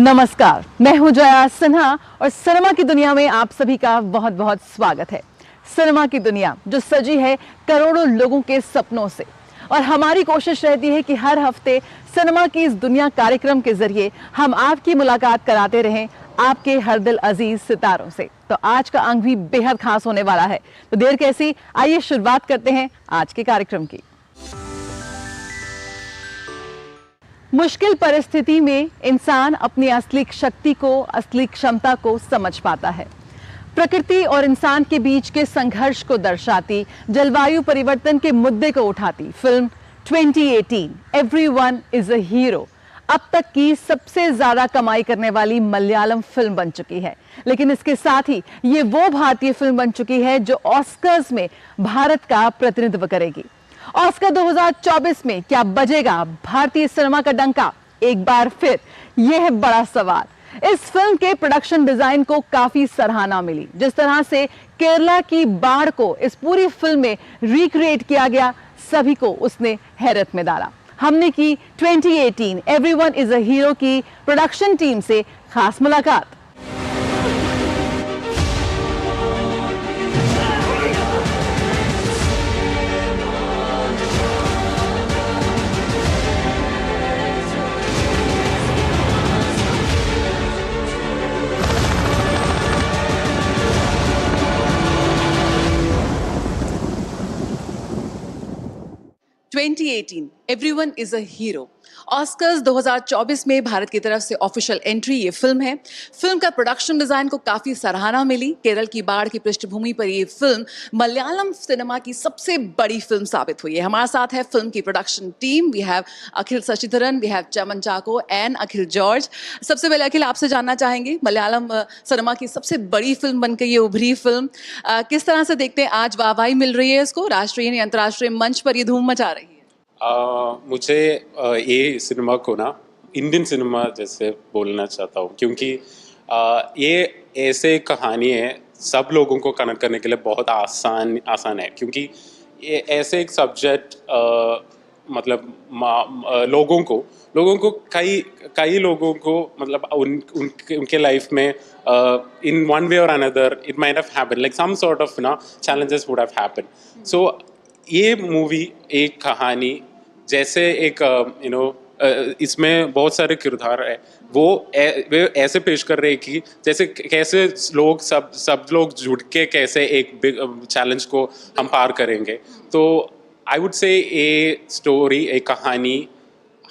नमस्कार, मैं हूं जया सिन्हा और सिनेमा की दुनिया में आप सभी का बहुत बहुत स्वागत है। सिनेमा की दुनिया जो सजी है करोड़ों लोगों के सपनों से, और हमारी कोशिश रहती है कि हर हफ्ते सिनेमा की इस दुनिया कार्यक्रम के जरिए हम आपकी मुलाकात कराते रहें आपके हर दिल अजीज सितारों से। तो आज का अंक भी बेहद खास होने वाला है, तो देर कैसी, आइए शुरुआत करते हैं आज के कार्यक्रम की। मुश्किल परिस्थिति में इंसान अपनी असली शक्ति को, असली क्षमता को समझ पाता है। प्रकृति और इंसान के बीच के संघर्ष को दर्शाती, जलवायु परिवर्तन के मुद्दे को उठाती film 2018 everyone is a hero अब तक की सबसे ज्यादा कमाई करने वाली मलयालम फिल्म बन चुकी है। लेकिन इसके साथ ही ये वो भारतीय फिल्म बन चुकी है जो ऑस्कर्स में भारत का प्रतिनिधित्व करेगी। ऑस्कर 2024 में क्या बजेगा भारतीय सिनेमा का डंका? एक बार फिर यह है बड़ा सवाल। इस फिल्म के प्रोडक्शन डिजाइन को काफी सराहना मिली। जिस तरह से केरला की बाढ़ को इस पूरी फिल्म में रिक्रिएट किया गया, सभी को उसने हैरत में डाला। हमने की 2018 एवरीवन इज अ हीरो की प्रोडक्शन टीम से खास मुलाकात। Everyone is a hero Oscars 2024 में भारत की तरफ से ऑफिशियल एंट्री ये फिल्म है। फिल्म का प्रोडक्शन डिजाइन को काफी सराहना मिली। केरल की बाढ़ की पृष्ठभूमि पर ये फिल्म मलयालम सिनेमा की सबसे बड़ी फिल्म साबित हुई है। हमारे साथ है फिल्म की production team. We have Akhil Shashidharan, we have Chaman Chacko and Akhil George. सबसे पहले अखिल, आपसे जानना चाहेंगे, मलयालम सिनेमा की सबसे बड़ी फिल्म बनकर ये उभरी फिल्म, किस तरह से देखते हैं? आज वाहवाही मिल रही है इसको, राष्ट्रीय अंतर्राष्ट्रीय मंच पर ये धूम मचा रही है। मुझे ये सिनेमा को ना इंडियन सिनेमा जैसे बोलना चाहता हूँ, क्योंकि ये ऐसे कहानी है सब लोगों को कनेक्ट करने के लिए बहुत आसान है, क्योंकि ये ऐसे एक सब्जेक्ट मतलब लोगों को कई लोगों को मतलब उनके लाइफ में in one way or another it might have happened, like some sort of challenges would have happened. So ये मूवी एक कहानी जैसे एक इसमें बहुत सारे किरदार है, वो ऐसे पेश कर रहे हैं कि जैसे कैसे लोग सब लोग जुड़ के कैसे एक बिग चैलेंज को हम पार करेंगे। तो आई वुड से ये स्टोरी, एक कहानी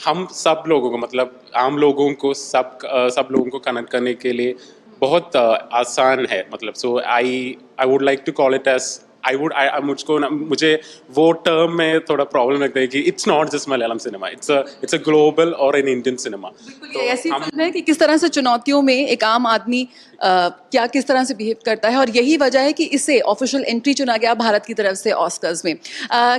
हम सब लोगों को, मतलब आम लोगों को, सब लोगों को कनेक्ट करने के लिए बहुत आसान है। मतलब so I would like to call it as मुझे वो टर्म में थोड़ा प्रॉब्लम लगता है कि it's not just Malayalam cinema, it's a global और एन इंडियन सिनेमा। तो ऐसी फिल्म है कि किस तरह से चुनौतियों में एक आम आदमी क्या किस तरह से बिहेव करता है, और यही वजह है कि इसे ऑफिशियल एंट्री चुना गया भारत की तरफ से ऑस्कर्स में।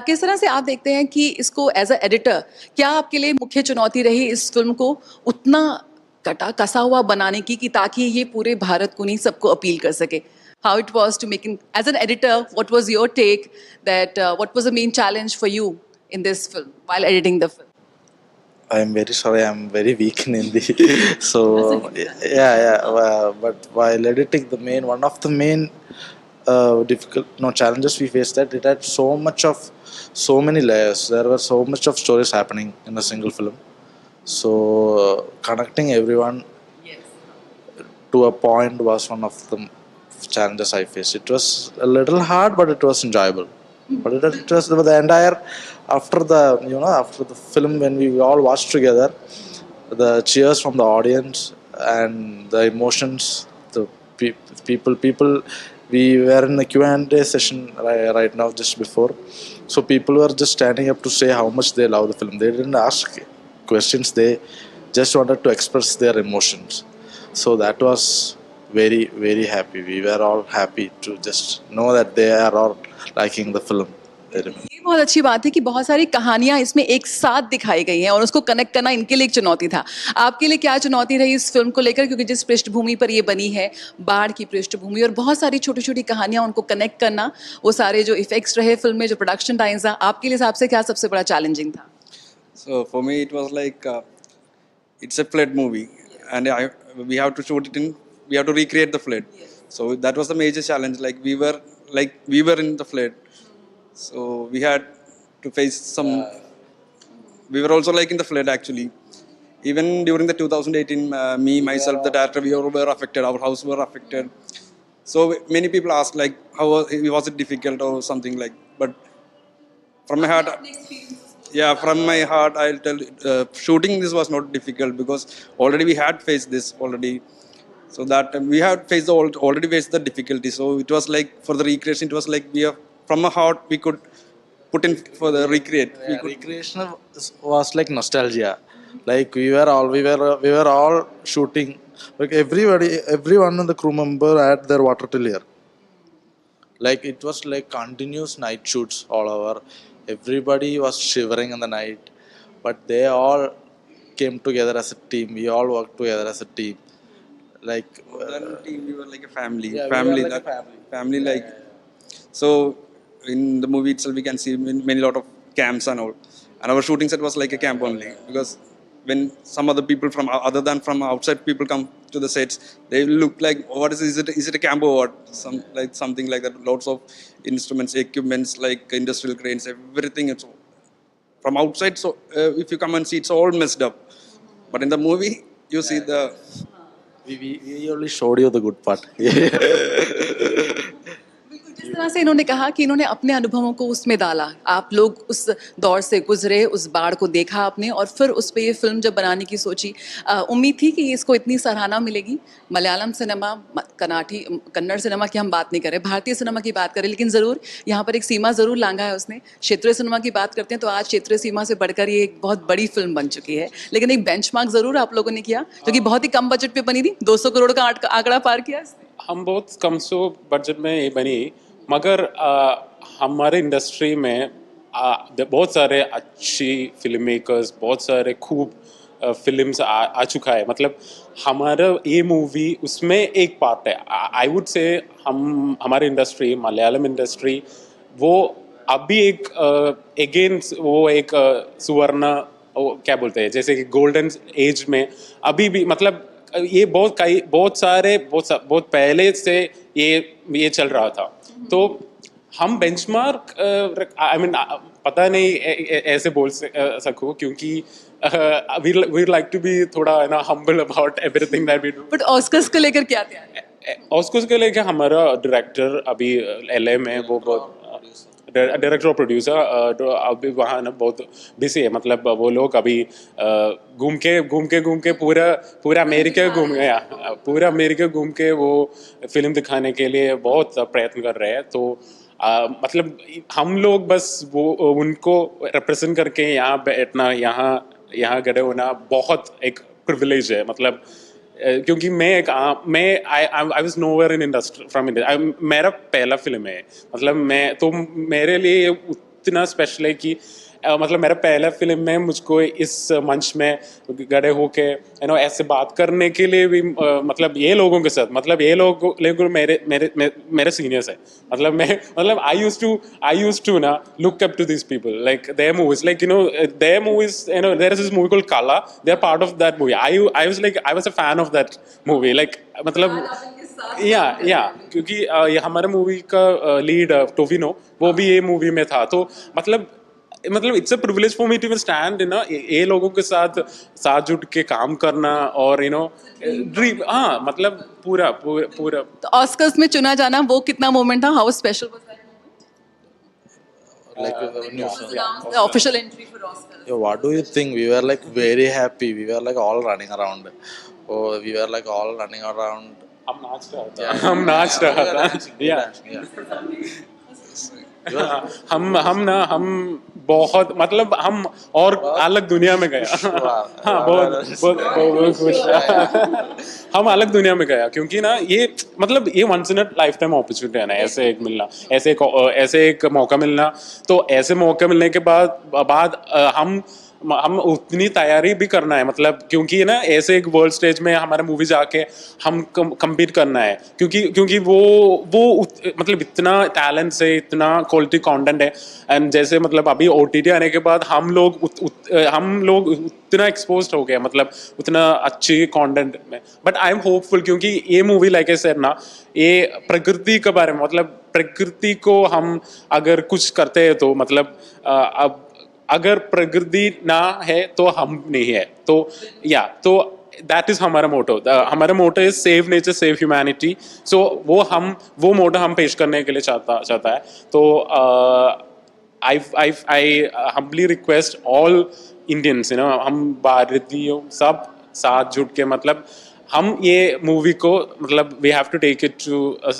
किस तरह से आप देखते हैं कि इसको एज अ एडिटर क्या आपके लिए मुख्य चुनौती रही इस फिल्म को उतना कसा हुआ बनाने की कि ताकि ये पूरे भारत को नहीं सबको अपील कर सके? How it was to making, as an editor, what was your take, that what was the main challenge for you in this film while editing the film? I'm very sorry, I'm very weak in Hindi. So but while editing, one of the main challenges we faced, that it had so many layers. There were so much of stories happening in a single film. So connecting everyone to a point was one of the challenges I faced. It was a little hard, but it was enjoyable. But it was the entire, after the film, when we all watched together, the cheers from the audience and the emotions, the people. We were in a Q&A session right now just before, so people were just standing up to say how much they love the film. They didn't ask questions; they just wanted to express their emotions. So that was very, very happy. We were all happy to just know that they are all liking the film. ये बहुत अच्छी बात है कि बहुत सारी कहानियां इसमें एक साथ दिखाई गई हैं और उसको कनेक्ट करना इनके लिए एक चुनौती था। आपके लिए क्या चुनौती रही इस फिल्म को लेकर, क्योंकि जिस पृष्ठभूमि पर ये बनी है, बाढ़ की पृष्ठभूमि, और बहुत सारी छोटी छोटी कहानियां, उनको कनेक्ट करना, वो सारे जो इफेक्ट्स रहे फिल्म में, जो प्रोडक्शन टाइम्स था, आपके लिए हिसाब से क्या सबसे बड़ा चैलेंजिंग था? So for me it was like it's a flood movie. and we have to shoot it in. We have to recreate the flood. So that was the major challenge. Like we were in the flood, so we had to face some. We were also like in the flood actually. Even during the 2018, me myself, the director, we all were affected. Our house were affected. So many people asked like, how was it difficult or something like? But from my heart, yeah, from my heart, I'll tell. Shooting this was not difficult because already we had faced this already. So that we had faced already faced the difficulty. So it was like for the recreation, it was like we have from a heart we could put in for the recreate. Yeah, recreation was like nostalgia. Like we were all shooting. Like everyone in the crew member had their water till here. Like it was like continuous night shoots all over. Everybody was shivering in the night, but they all came together as a team. We all worked together as a team. Like That team, we were like a family. Yeah, we family, were like that, a family. family like. So in the movie itself, we can see many lot of camps and all. And our shooting set was like a camp only because when some other people from other than from outside people come to the sets, they look like what is it? Is it a camp or what? Something like that. Lots of instruments, equipments like industrial cranes, everything. It's from outside. So if you come and see, it's all messed up. But in the movie, you see the. we only showed you the good part. जिस तरह से इन्होंने कहा कि इन्होंने अपने अनुभवों को उसमें डाला, आप लोग उस दौर से गुजरे, उस बाढ़ को देखा आपने और फिर उस पे ये फिल्म जब बनाने की सोची, उम्मीद थी कि इसको इतनी सराहना मिलेगी। मलयालम सिनेमा, कन्नड़ सिनेमा की हम बात नहीं करें, भारतीय सिनेमा की बात करें, लेकिन ज़रूर यहाँ पर एक सीमा ज़रूर लांघा है उसने। क्षेत्रीय सिनेमा की बात करते हैं तो आज क्षेत्रीय सीमा से बढ़कर ये एक बहुत बड़ी फिल्म बन चुकी है, लेकिन एक बेंचमार्क ज़रूर आप लोगों ने किया, जो कि बहुत ही कम बजट पे बनी थी, 200 करोड़ का आंकड़ा पार किया इसने। हम बहुत कम सो बजट में ये बनी, मगर हमारे इंडस्ट्री में बहुत सारे अच्छी फिल्म मेकर्स, बहुत सारे खूब फिल्म्स आ चुका है। मतलब हमारा ये मूवी उसमें एक पार्ट है। आई वुड से हमारे इंडस्ट्री, मलयालम इंडस्ट्री, वो अभी एक अगेन वो एक सुवर्ण क्या बोलते हैं, जैसे कि गोल्डन एज में अभी भी, मतलब ये बहुत पहले से ये चल रहा था। तो हम बेंचमार्क, आई मीन पता नहीं ऐसे बोल सकूं, क्योंकि वी लाइक टू बी थोड़ा ना humble about everything that we do. But Oscars को लेकर क्या तैयारी है? ऑस्कर्स को लेकर हमारा डायरेक्टर अभी LA में, वो बहुत डायरेक्टर और प्रोड्यूसर अभी वहाँ ना बहुत बिजी है। मतलब वो लोग अभी घूम के पूरा अमेरिका घूम के वो फिल्म दिखाने के लिए बहुत प्रयत्न कर रहे हैं। तो मतलब हम लोग बस वो उनको रिप्रेजेंट करके यहाँ बैठना, यहाँ खड़े होना बहुत एक प्रिविलेज है। मतलब क्योंकि I was nowhere in industry from India. मेरा पहला फिल्म है, मतलब मेरे लिए उतना स्पेशल है कि मतलब मेरा पहला फिल्म में मुझको इस मंच में गड़े होके ऐसे बात करने के लिए भी, मतलब ये लोगों के साथ, मतलब ये लोग मेरे सीनियर्स है। मतलब आई यूज्ड टू ना look up to this people, like their movies, like their movies, there is this movie called Kaala, they are part of that movie. I was a fan of that movie, like मतलब या क्योंकि हमारे movie का lead Tovino वो भी ये movie में था। तो मतलब it's a privilege for me to stand ये लोगों के साथ जुट के काम करना और ड्रीम। हाँ, मतलब पूरा। तो ऑस्कर्स में चुना जाना वो कितना मोमेंट था? How special was that Like when you moment? The official entry for Oscars. Yeah, what do you think? We were like very happy. We were like all running around. Oh, we were like all running around. हम नाच रहा था। हम बहुत, मतलब हम और अलग दुनिया में गया। हाँ, बहुत खुश। हम अलग दुनिया में गया क्योंकि ना ये मतलब ये once in a lifetime opportunity है ना, ऐसे एक मिलना, ऐसे एक मौका मिलना। तो ऐसे मौका मिलने के बाद हम हम उतनी तैयारी भी करना है, मतलब क्योंकि ना ऐसे एक वर्ल्ड स्टेज में हमारे मूवी जाके हम कम्पीट करना है, क्योंकि मतलब इतना टैलेंट से इतना क्वालिटी कंटेंट है। एंड जैसे मतलब अभी OTT आने के बाद हम लोग उतना एक्सपोज्ड हो गए, मतलब उतना अच्छी कंटेंट में। बट आई एम होपफुल, क्योंकि ये मूवी लाइक आई सेड ना, ये प्रकृति के बारे में, मतलब प्रकृति को हम अगर कुछ करते हैं तो मतलब अब अगर प्रकृति ना है तो हम नहीं है, तो दैट इज हमारा motto is save nature save humanity. So वो मोटो हम पेश करने के लिए चाहता है। तो I humbly request all Indians, हम भारतीयों सब साथ जुट के, मतलब हम ये मूवी को मतलब we have to take it to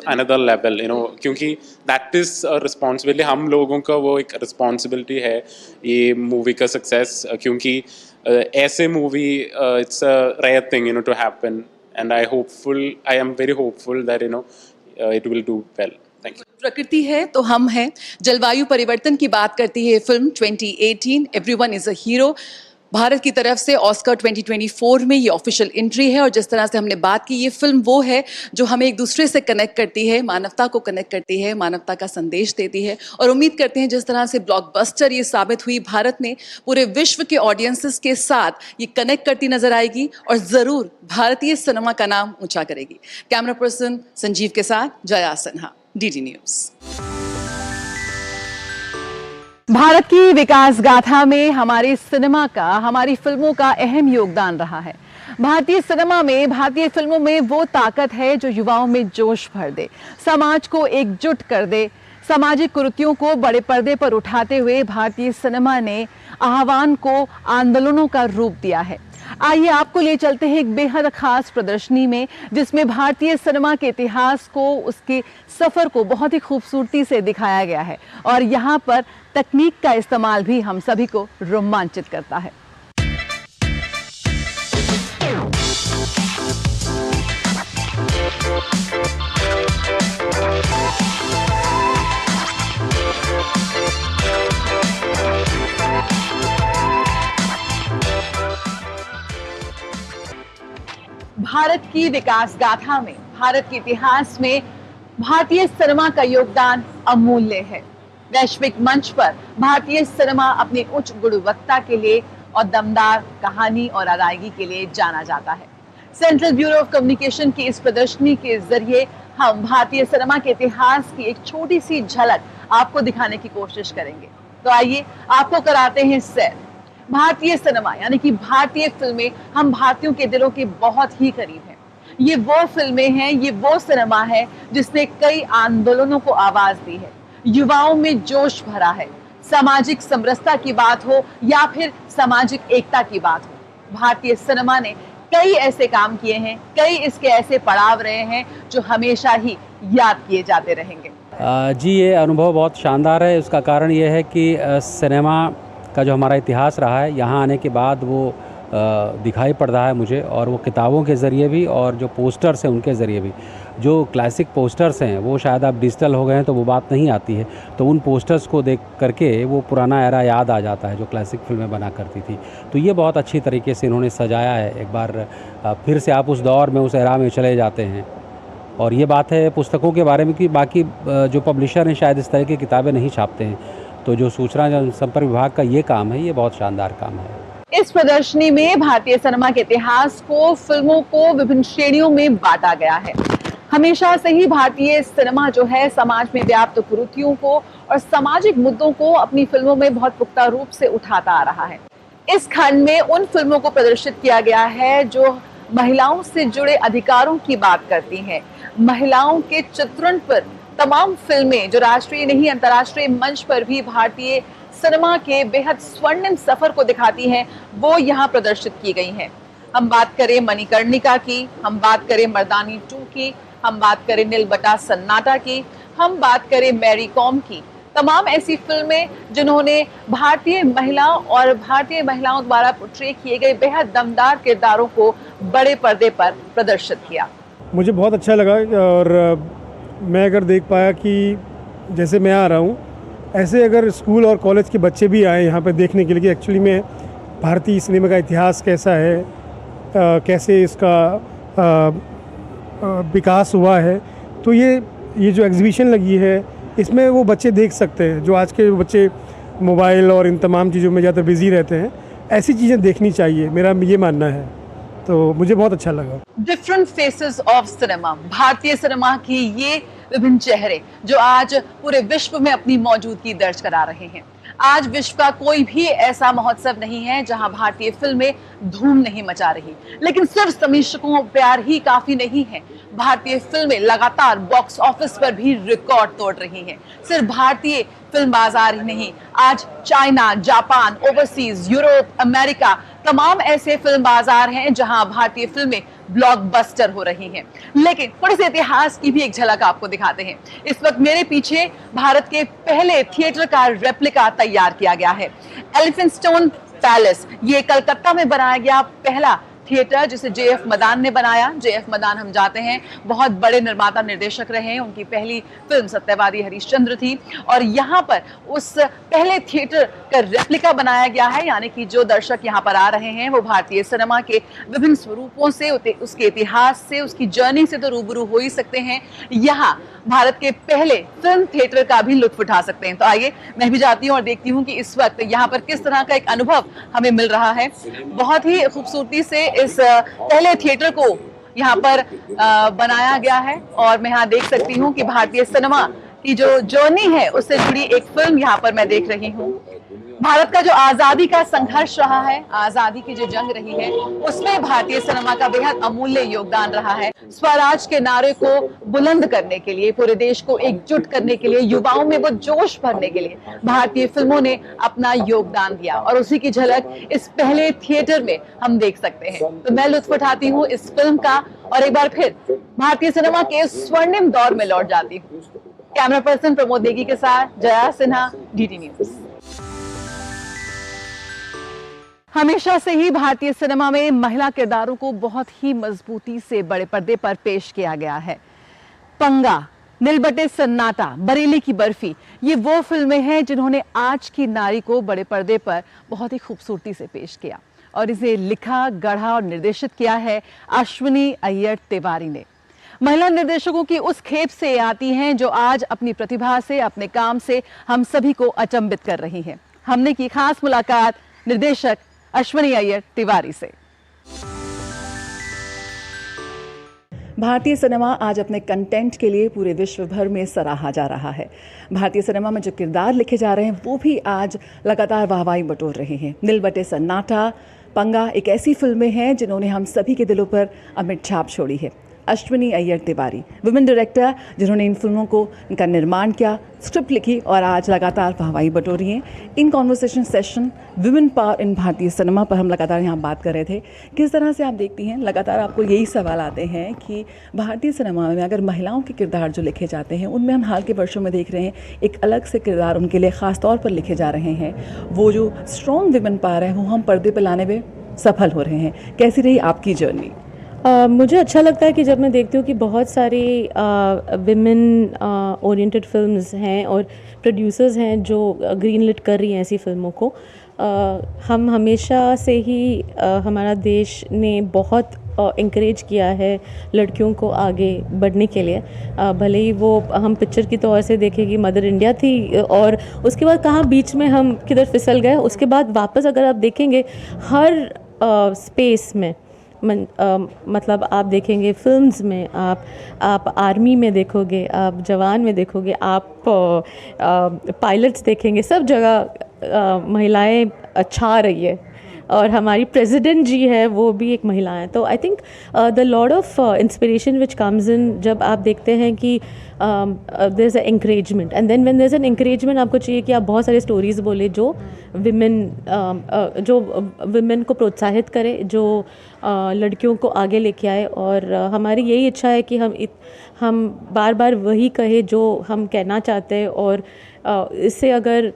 another level, क्योंकि दैट इज रिस्पॉन्सिबिलिटी, हम लोगों का वो एक रिस्पॉन्सिबिलिटी है ये मूवी का सक्सेस, क्योंकि ऐसे movie it's a rare thing to happen, and I am very hopeful that it will do well. Thank you. प्रकृति है तो हम हैं, जलवायु परिवर्तन की बात करती है film 2018 everyone is a hero. Bharat की तरफ से ऑस्कर 2024 में ये ऑफिशियल एंट्री है, और जिस तरह से हमने बात की, ये फिल्म वो है जो हमें एक दूसरे से कनेक्ट करती है, मानवता को कनेक्ट करती है, मानवता का संदेश देती है। और उम्मीद करते हैं जिस तरह से ब्लॉकबस्टर ये साबित हुई, भारत में पूरे विश्व के ऑडियंसेस के साथ ये कनेक्ट करती नजर आएगी और ज़रूर भारतीय सिनेमा का नाम ऊंचा करेगी। कैमरा पर्सन संजीव के साथ जया सिन्हा, DD न्यूज़। भारत की विकास गाथा में हमारे सिनेमा का, हमारी फिल्मों का अहम योगदान रहा है। भारतीय सिनेमा में, भारतीय फिल्मों में वो ताकत है जो युवाओं में जोश भर दे, समाज को एकजुट कर दे। सामाजिक कुरीतियों को बड़े पर्दे पर उठाते हुए भारतीय सिनेमा ने आह्वान को आंदोलनों का रूप दिया है। आइए आपको ले चलते हैं एक बेहद खास प्रदर्शनी में, जिसमें भारतीय सिनेमा के इतिहास को, उसके सफर को बहुत ही खूबसूरती से दिखाया गया है, और यहाँ पर तकनीक का इस्तेमाल भी हम सभी को रोमांचित करता है। भारत की विकास गाथा में, भारत के इतिहास में भारतीय सिनेमा का योगदान अमूल्य है। वैश्विक मंच पर भारतीय सिनेमा अपनी उच्च गुणवत्ता के लिए और दमदार कहानी और अदायगी के लिए जाना जाता है। सेंट्रल ब्यूरो ऑफ कम्युनिकेशन की इस प्रदर्शनी के जरिए हम भारतीय सिनेमा के इतिहास की एक छोटी सी झलक आपको दिखाने की कोशिश करेंगे। तो आइए आपको कराते हैं सैर। भारतीय सिनेमा यानी कि भारतीय फिल्में हम भारतीयों के दिलों के बहुत ही करीब हैं। ये वो फिल्में हैं, ये वो सिनेमा है जिसने कई आंदोलनों को आवाज दी है, युवाओं में जोश भरा है। सामाजिक समरसता की बात हो या फिर सामाजिक एकता की बात हो, भारतीय सिनेमा ने कई ऐसे काम किए हैं, कई इसके ऐसे पड़ाव रहे हैं जो हमेशा ही याद किए जाते रहेंगे। जी, ये अनुभव बहुत शानदार है। उसका कारण ये है कि सिनेमा का जो हमारा इतिहास रहा है, यहाँ आने के बाद वो दिखाई पड़ रहा है मुझे, और वो किताबों के ज़रिए भी और जो पोस्टर्स हैं उनके ज़रिए भी। जो क्लासिक पोस्टर्स हैं वो शायद अब डिजिटल हो गए हैं तो वो बात नहीं आती है, तो उन पोस्टर्स को देख करके वो पुराना एरा याद आ जाता है जो क्लासिक फिल्में बना करती थी। तो ये बहुत अच्छी तरीके से इन्होंने सजाया है। एक बार फिर से आप उस दौर में, उस एरा में चले जाते हैं। और ये बात है पुस्तकों के बारे में कि बाकी जो पब्लिशर हैं शायद इस तरह की किताबें नहीं छापते हैं, तो जो सूचना जनसंपर्क विभाग का ये काम है, ये बहुत शानदार काम है। इस प्रदर्शनी में भारतीय सिनेमा के इतिहास को, फिल्मों को विभिन्न श्रेणियों में बांटा गया है। हमेशा से ही भारतीय सिनेमा जो है समाज में व्याप्त कुरीतियों को और सामाजिक मुद्दों को अपनी फिल्मों में बहुत पुख्ता रूप से उठाता आ रहा है। इस खंड में उन फिल्मों को प्रदर्शित किया गया है जो महिलाओं से जुड़े अधिकारों की बात करती हैं। महिलाओं के चित्रण पर तमाम फिल्में जो राष्ट्रीय नहीं अंतर्राष्ट्रीय मंच पर भी भारतीय सिनेमा के बेहद स्वर्णिम सफर को दिखाती हैं, वो यहाँ प्रदर्शित की गई हैं। हम बात करें मणिकर्णिका की, हम बात करें मर्दानी 2 की, हम बात करें नील बटा सन्नाटा की, हम बात करें मैरी कॉम की। तमाम ऐसी फिल्में जिन्होंने भारतीय महिलाओं और भारतीय महिलाओं द्वारा पोर्ट्रे किए गए बेहद दमदार किरदारों को बड़े पर्दे पर प्रदर्शित किया। मुझे बहुत अच्छा लगा, और मैं अगर देख पाया कि जैसे मैं आ रहा हूँ, ऐसे अगर स्कूल और कॉलेज के बच्चे भी आए यहाँ पे देखने के लिए कि एक्चुअली में भारतीय सिनेमा का इतिहास कैसा है, कैसे इसका विकास हुआ है। तो ये जो एग्जीबिशन लगी है इसमें वो बच्चे देख सकते हैं, जो आज के बच्चे मोबाइल और इन तमाम चीज़ों में ज़्यादा बिज़ी रहते हैं, ऐसी चीज़ें देखनी चाहिए, मेरा ये मानना है। तो मुझे बहुत अच्छा लगा। डिफरेंट फेसेस ऑफ सिनेमा, भारतीय सिनेमा की ये विभिन्न चेहरे जो आज पूरे विश्व में अपनी मौजूदगी दर्ज करा रहे हैं। आज विश्व का कोई भी ऐसा महोत्सव नहीं है जहां भारतीय फिल्में धूम नहीं मचा रही। लेकिन सिर्फ समीक्षकों प्यार ही काफी नहीं है, भारतीय फिल्में लगातार बॉक्स ऑफिस पर भी रिकॉर्ड तोड़ रही हैं। सिर्फ भारतीय फिल्म बाजार ही नहीं, आज China, Japan, overseas, Europe, America, तमाम ऐसे फिल्म बाजार हैं जहां भारतीय फिल्में ब्लॉकबस्टर हो रही हैं। लेकिन थोड़े से इतिहास की भी एक झलक आपको दिखाते हैं। इस वक्त मेरे पीछे भारत के पहले थिएटर का रेप्लिका तैयार किया गया है, एलिफेंटस्टोन पैलेस। ये कलकत्ता में बनाया गया पहला थिएटर जिसे जे.एफ. मदान ने बनाया। जे.एफ. मदान हम जाते हैं बहुत बड़े निर्माता निर्देशक रहे हैं, उनकी पहली फिल्म सत्यवादी हरिश्चंद्र थी और यहाँ पर उस पहले थिएटर का रेप्लिका बनाया गया है। यानी कि जो दर्शक यहाँ पर आ रहे हैं वो भारतीय सिनेमा के विभिन्न स्वरूपों से, उसके इतिहास से, उसकी जर्नी से तो रूबरू हो ही सकते हैं, यहाँ भारत के पहले फिल्म थिएटर का भी लुत्फ उठा सकते हैं। तो आइए मैं भी जाती हूँ और देखती हूँ कि इस वक्त यहाँ पर किस तरह का एक अनुभव हमें मिल रहा है। बहुत ही खूबसूरती से इस पहले थिएटर को यहाँ पर बनाया गया है और मैं यहाँ देख सकती हूँ कि भारतीय सिनेमा की जो जर्नी है उससे जुड़ी एक फिल्म यहाँ पर मैं देख रही हूँ। भारत का जो आजादी का संघर्ष रहा है, आजादी की जो जंग रही है, उसमें भारतीय सिनेमा का बेहद अमूल्य योगदान रहा है। स्वराज के नारे को बुलंद करने के लिए, पूरे देश को एकजुट करने के लिए, युवाओं में वो जोश भरने के लिए भारतीय फिल्मों ने अपना योगदान दिया और उसी की झलक इस पहले थिएटर में हम देख सकते हैं। तो मैं लुत्फ उठाती हूँ इस फिल्म का और एक बार फिर भारतीय सिनेमा के स्वर्णिम दौर में लौट जाती हूँ। कैमरा पर्सन प्रमोद नेगी के साथ जया सिन्हा, DT न्यूज। हमेशा से ही भारतीय सिनेमा में महिला किरदारों को बहुत ही मजबूती से बड़े पर्दे पर पेश किया गया है। पंगा, नीलबटे सन्नाटा, बरेली की बर्फी, ये वो फिल्में हैं जिन्होंने आज की नारी को बड़े पर्दे पर बहुत ही खूबसूरती से पेश किया और इसे लिखा, गढ़ा और निर्देशित किया है अश्विनी अय्यर तिवारी ने। महिला निर्देशकों की उस खेप से आती हैं जो आज अपनी प्रतिभा से, अपने काम से हम सभी को अचंभित कर रही हैं। हमने की खास मुलाकात निर्देशक अश्विनी अय्यर तिवारी से। भारतीय सिनेमा आज अपने कंटेंट के लिए पूरे विश्व भर में सराहा जा रहा है। भारतीय सिनेमा में जो किरदार लिखे जा रहे हैं वो भी आज लगातार वाहवाही बटोर रहे हैं। नीलबटे सन्नाटा, पंगा एक ऐसी फिल्में हैं जिन्होंने हम सभी के दिलों पर अमिट छाप छोड़ी है। अश्विनी अय्यर तिवारी, वुमेन डायरेक्टर जिन्होंने इन फिल्मों को इनका निर्माण किया, स्क्रिप्ट लिखी और आज लगातार वाहवाही बटोरी हैं। In conversation session women power in भारतीय सिनेमा पर हम लगातार यहाँ बात कर रहे थे। किस तरह से आप देखती हैं, लगातार आपको यही सवाल आते हैं कि भारतीय सिनेमा में अगर महिलाओं के किरदार जो लिखे जाते हैं उनमें हम हाल के वर्षों में देख रहे हैं एक अलग से किरदार उनके लिए ख़ास तौर पर लिखे जा रहे हैं। वो जो स्ट्रॉन्ग वुमेन पावर है वो हम पर्दे पर लाने में सफल हो रहे हैं। कैसी रही आपकी जर्नी? मुझे अच्छा लगता है कि जब मैं देखती हूँ कि बहुत सारी विमेन ओरिएंटेड फिल्म्स हैं और प्रोड्यूसर्स हैं जो ग्रीन लिट कर रही हैं ऐसी फिल्मों को। हम हमेशा से ही हमारा देश ने बहुत इंकरेज किया है लड़कियों को आगे बढ़ने के लिए। भले ही वो हम पिक्चर की तौर से देखें कि मदर इंडिया थी और उसके बाद कहाँ बीच में हम किधर फिसल गए, उसके बाद वापस अगर आप देखेंगे हर स्पेस में मतलब आप देखेंगे फिल्म्स में, आप आर्मी में देखोगे, आप जवान में देखोगे, आप पायलट्स देखेंगे, सब जगह महिलाएं छा रही है और हमारी प्रेसिडेंट जी है वो भी एक महिला है। तो I think the lot of inspiration which comes in जब आप देखते हैं कि there is a encouragement and then when there is an encouragement आपको चाहिए कि आप बहुत सारे स्टोरीज़ बोले जो विमेन को प्रोत्साहित करे, जो लड़कियों को आगे लेके आए। और हमारी यही इच्छा है कि हम बार बार वही कहे जो हम कहना चाहते हैं और इससे अगर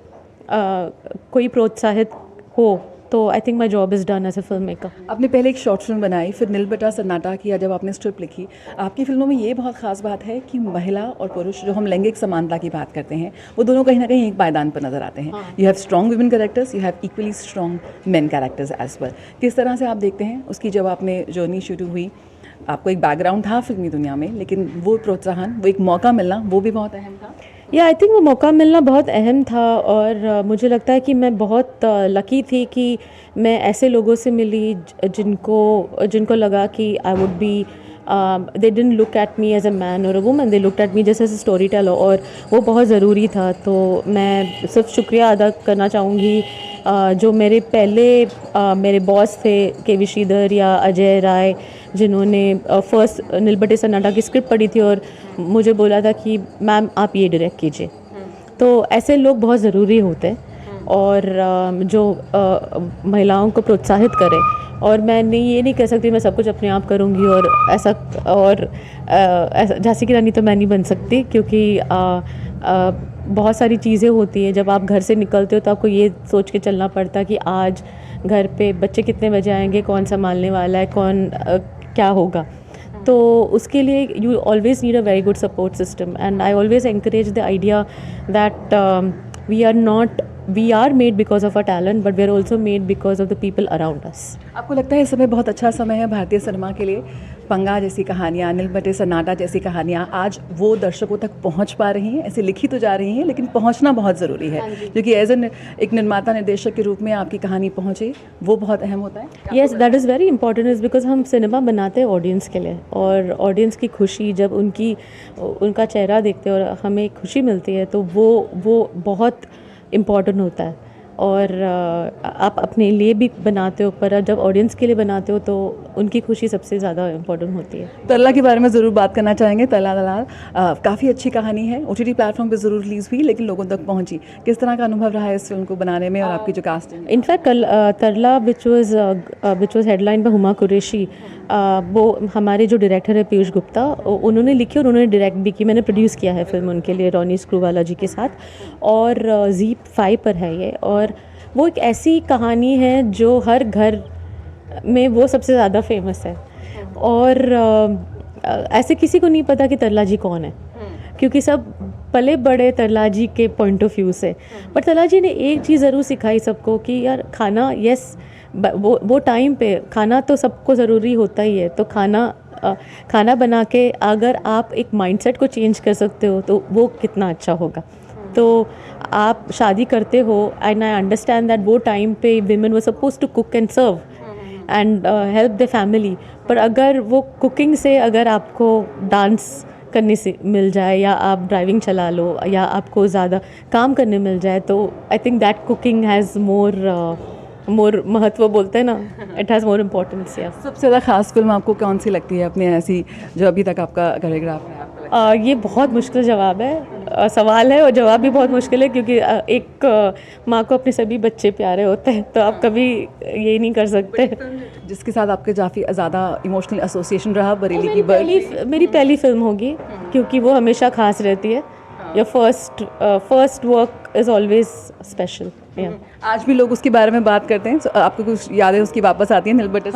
कोई प्रोत्साहित हो तो I think my job is done as a filmmaker. आपने पहले एक शॉर्ट फिल्म बनाई, फिर नील बटा सन्नाटा किया जब आपने स्क्रिप्ट लिखी। आपकी फिल्मों में ये बहुत ख़ास बात है कि महिला और पुरुष, जो हम लैंगिक समानता की बात करते हैं, वो दोनों कहीं ना कहीं एक पायदान पर नजर आते हैं। You have strong women characters, you have equally strong men characters as well. किस तरह से आप देखते हैं उसकी, जब आपने जर्नी शुरू हुई, आपको एक बैकग्राउंड था फिल्मी दुनिया में, लेकिन वो प्रोत्साहन, वो एक मौका मिलना, वो भी बहुत अहम था। या आई थिंक वो मौका मिलना बहुत अहम था, और मुझे लगता है कि मैं बहुत लकी थी कि मैं ऐसे लोगों से मिली जिनको लगा कि I would be they didn't look at me as a man और a woman, they looked at me just as a story teller, और वो बहुत ज़रूरी था। तो मैं सिर्फ शुक्रिया अदा करना चाहूँगी जो मेरे पहले मेरे बॉस थे के.वी. श्रीधर या अजय राय, जिन्होंने फर्स्ट नील बटे सन्नाटा की स्क्रिप्ट पढ़ी थी और मुझे बोला था कि मैम आप ये डायरेक्ट कीजिए। तो ऐसे लोग बहुत ज़रूरी होते हैं, और जो महिलाओं को प्रोत्साहित करें। और मैं ये नहीं कह सकती मैं सब कुछ अपने आप करूँगी और ऐसा झांसी की रानी तो मैं नहीं बन सकती, क्योंकि बहुत सारी चीज़ें होती हैं। जब आप घर से निकलते हो तो आपको ये सोच के चलना पड़ता है कि आज घर पे बच्चे कितने बजे आएंगे, कौन संभालने वाला है, कौन क्या होगा। तो उसके लिए you always need a very good support system, and I always encourage the idea that we are made because of a talent, but we are also made because of the people around us. आपको लगता है इस समय बहुत अच्छा समय है भारतीय सिनेमा के लिए? पंगा जैसी कहानियाँ, नील बटे सन्नाटा जैसी कहानियाँ आज वो दर्शकों तक पहुँच पा रही हैं? ऐसे लिखी तो जा रही हैं, लेकिन पहुँचना बहुत ज़रूरी है, क्योंकि एज एक निर्माता निर्देशक के रूप में आपकी कहानी पहुँचे, वो बहुत अहम होता है। Yes, that is very important, is because हम सिनेमा बनाते हैं ऑडियंस के लिए, और ऑडियंस की खुशी जब उनका चेहरा देखते हैं और हमें खुशी मिलती है, तो वो बहुत इम्पॉर्टेंट होता है। और आप अपने लिए भी बनाते हो, पर जब ऑडियंस के लिए बनाते हो तो उनकी खुशी सबसे ज़्यादा इम्पोर्टेंट होती है। तरला के बारे में ज़रूर बात करना चाहेंगे। तरला दलाल काफ़ी अच्छी कहानी है, OTT प्लेटफॉर्म पे ज़रूर रिलीज़ हुई, लेकिन लोगों तक पहुंची। किस तरह का अनुभव रहा है इस फिल्म को बनाने में, और आपकी जो casting? In fact Tarla which was headline by Huma Qureshi, वो हमारे जो डायरेक्टर है पीयूष गुप्ता, उन्होंने लिखी और उन्होंने डायरेक्ट भी की। मैंने प्रोड्यूस किया है फिल्म उनके लिए, रोनी स्क्रूवाला जी के साथ, और ZEE5 पर है ये। और वो एक ऐसी कहानी है जो हर घर में वो सबसे ज़्यादा फेमस है, और ऐसे किसी को नहीं पता कि तरला जी कौन है, क्योंकि सब पले बड़े तरला जी के पॉइंट ऑफ व्यू से। पर तरला जी ने एक चीज़ ज़रूर सिखाई सबको कि यार खाना, यस वो टाइम पे खाना तो सबको ज़रूरी होता ही है, तो खाना बना के अगर आप एक माइंडसेट को चेंज कर सकते हो तो वो कितना अच्छा होगा। तो आप शादी करते हो, एंड आई अंडरस्टैंड दैट वो टाइम पे women were suppose to cook and serve and help the family, पर अगर वो कुकिंग से अगर आपको डांस करने से मिल जाए, या आप ड्राइविंग चला लो, या आपको ज़्यादा काम करने मिल जाए, तो I think that cooking has more महत्व, बोलते हैं ना, इट हैज़ मोर इम्पोर्टेंस। या सबसे ज़्यादा खास फिल्म आपको कौन सी लगती है अपने ऐसी, जो अभी तक आपका कोरियोग्राफ है? ये बहुत मुश्किल जवाब है, सवाल है, और जवाब भी बहुत मुश्किल है, क्योंकि एक माँ को अपने सभी बच्चे प्यारे होते हैं, तो आप कभी ये नहीं कर सकते। जिसके साथ आपके काफ़ी ज़्यादा इमोशनल एसोसिएशन रहा, बरेली की बर्ड, मेरी पहली फिल्म होगी, क्योंकि वो हमेशा खास रहती है। Your first work is always special. आज भी लोग उसके बारे में बात करते हैं, आपको कुछ यादें उसकी वापस आती हैं? नील बटे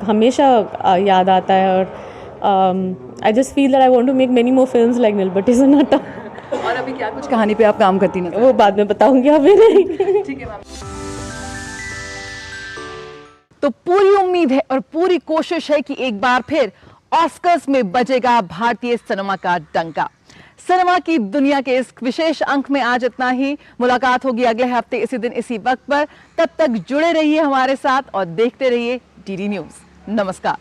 हमेशा याद आता है, और I just feel that I want to make many more films like नील बटे सन्नाटा। और अभी क्या कुछ कहानी पे आप काम करती हैं? वो बाद में बताऊंगी अभी नहीं। ठीक है मैम। तो पूरी उम्मीद है और पूरी कोशिश है कि एक बार फिर ऑस्कर्स में बजेगा भारतीय सिनेमा का डंका। सिनेमा की दुनिया के इस विशेष अंक में आज इतना ही। मुलाकात होगी अगले हफ्ते इसी दिन इसी वक्त पर। तब तक जुड़े रहिए हमारे साथ और देखते रहिए DD न्यूज़। नमस्कार।